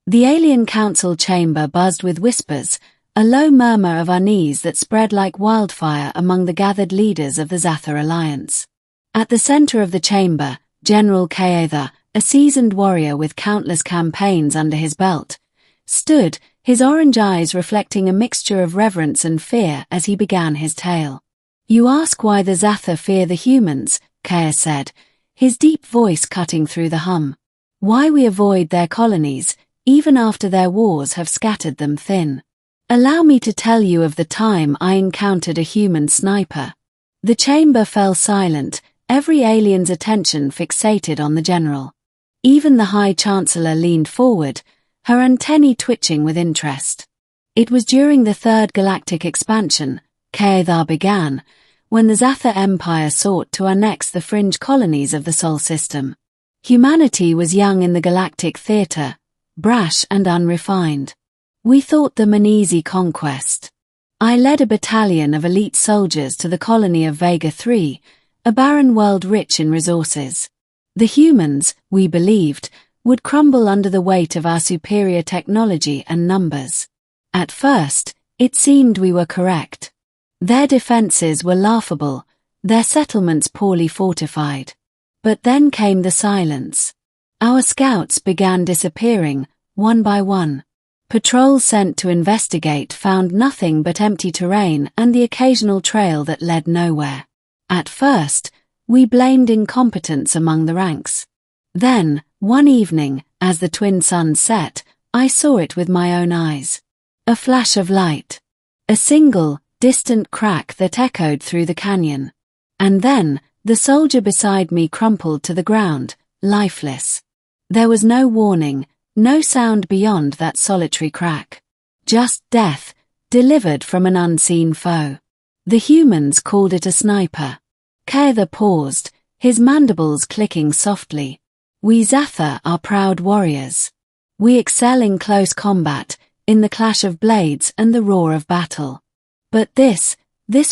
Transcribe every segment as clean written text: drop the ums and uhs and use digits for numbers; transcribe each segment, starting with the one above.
The alien council chamber buzzed with whispers, a low murmur of unease that spread like wildfire among the gathered leaders of the Zathar alliance. At the center of the chamber, General Zathar, a seasoned warrior with countless campaigns under his belt, stood, his orange eyes reflecting a mixture of reverence and fear as he began his tale. "You ask why the Zathar fear the humans," Zathar said, his deep voice cutting through the hum. "Why we avoid their colonies, even after their wars have scattered them thin. Allow me to tell you of the time I encountered a human sniper." The chamber fell silent, every alien's attention fixated on the general. Even the High Chancellor leaned forward, her antennae twitching with interest. "It was during the Third Galactic Expansion," Zathar began, "when the Zathar Empire sought to annex the fringe colonies of the Sol system. Humanity was young in the galactic theater, brash and unrefined. We thought them an easy conquest. I led a battalion of elite soldiers to the colony of Vega 3, a barren world rich in resources. The humans, we believed, would crumble under the weight of our superior technology and numbers. At first, it seemed we were correct. Their defenses were laughable, their settlements poorly fortified. But then came the silence. Our scouts began disappearing, one by one. Patrols sent to investigate found nothing but empty terrain and the occasional trail that led nowhere. At first, we blamed incompetence among the ranks. Then, one evening, as the twin suns set, I saw it with my own eyes. A flash of light. A single, distant crack that echoed through the canyon. And then, the soldier beside me crumpled to the ground, lifeless. There was no warning, no sound beyond that solitary crack. Just death, delivered from an unseen foe. The humans called it a sniper. Zathar paused, his mandibles clicking softly. We Zathar are proud warriors. We excel in close combat, in the clash of blades and the roar of battle. But this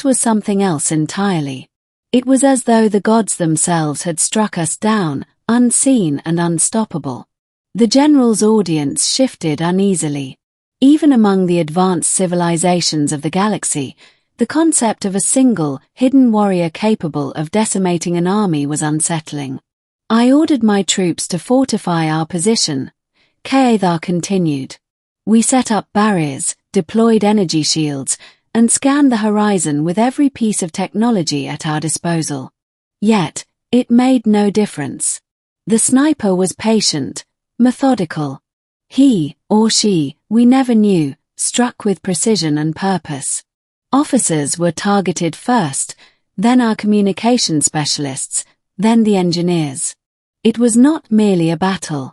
was something else entirely. It was as though the gods themselves had struck us down, unseen and unstoppable. The general's audience shifted uneasily. Even among the advanced civilizations of the galaxy, the concept of a single, hidden warrior capable of decimating an army was unsettling. "I ordered my troops to fortify our position," Zathar continued. "We set up barriers, deployed energy shields, and scanned the horizon with every piece of technology at our disposal. Yet, it made no difference. The sniper was patient, methodical. He, or she, we never knew, struck with precision and purpose. Officers were targeted first, then our communication specialists, then the engineers. It was not merely a battle.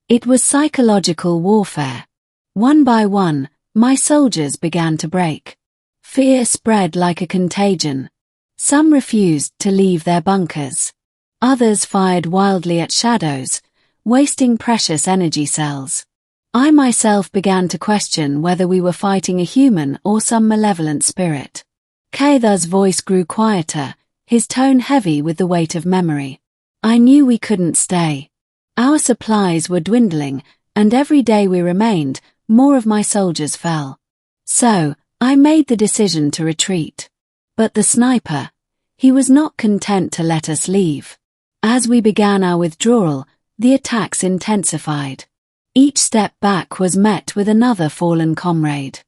It was psychological warfare. One by one, my soldiers began to break. Fear spread like a contagion. Some refused to leave their bunkers. Others fired wildly at shadows, wasting precious energy cells. I myself began to question whether we were fighting a human or some malevolent spirit. Zathar's voice grew quieter, his tone heavy with the weight of memory. I knew we couldn't stay. Our supplies were dwindling, and every day we remained, more of my soldiers fell. So, I made the decision to retreat. But the sniper, he was not content to let us leave. As we began our withdrawal, the attacks intensified. Each step back was met with another fallen comrade.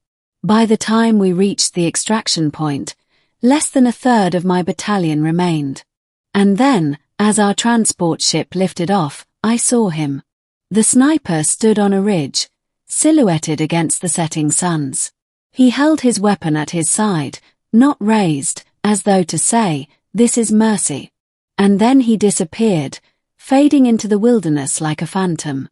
By the time we reached the extraction point, less than a third of my battalion remained. And then, as our transport ship lifted off, I saw him. The sniper stood on a ridge, silhouetted against the setting suns. He held his weapon at his side, not raised, as though to say, "This is mercy." And then he disappeared, fading into the wilderness like a phantom.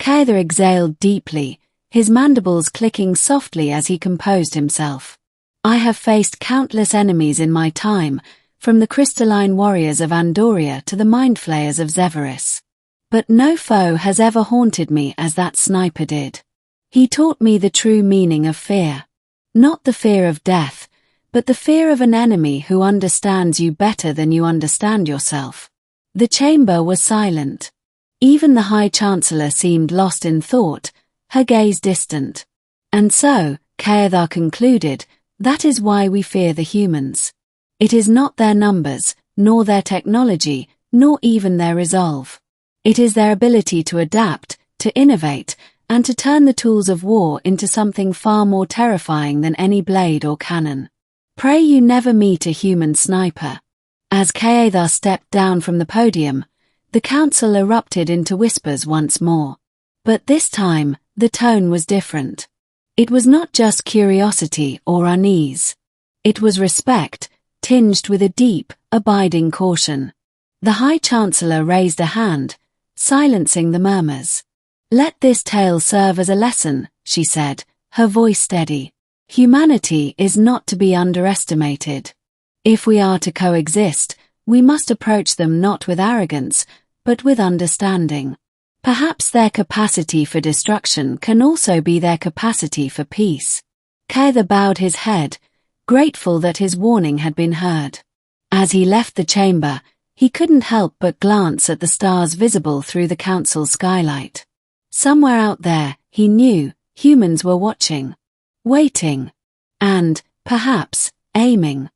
Zathar exhaled deeply, his mandibles clicking softly as he composed himself. I have faced countless enemies in my time, from the crystalline warriors of Andoria to the mind flayers of Zeveris. But no foe has ever haunted me as that sniper did. He taught me the true meaning of fear. Not the fear of death, but the fear of an enemy who understands you better than you understand yourself. The chamber was silent. Even the High Chancellor seemed lost in thought, her gaze distant. And so, Zathar concluded, that is why we fear the humans. It is not their numbers, nor their technology, nor even their resolve. It is their ability to adapt, to innovate, and to turn the tools of war into something far more terrifying than any blade or cannon. Pray you never meet a human sniper. As Zathar stepped down from the podium, the council erupted into whispers once more. But this time, the tone was different. It was not just curiosity or unease. It was respect, tinged with a deep, abiding caution. The High Chancellor raised a hand, silencing the murmurs. "Let this tale serve as a lesson," she said, her voice steady. "Humanity is not to be underestimated. If we are to coexist, we must approach them not with arrogance, but with understanding. Perhaps their capacity for destruction can also be their capacity for peace." Zathar bowed his head, grateful that his warning had been heard. As he left the chamber, he couldn't help but glance at the stars visible through the council skylight. Somewhere out there, he knew, humans were watching, waiting, and, perhaps, aiming.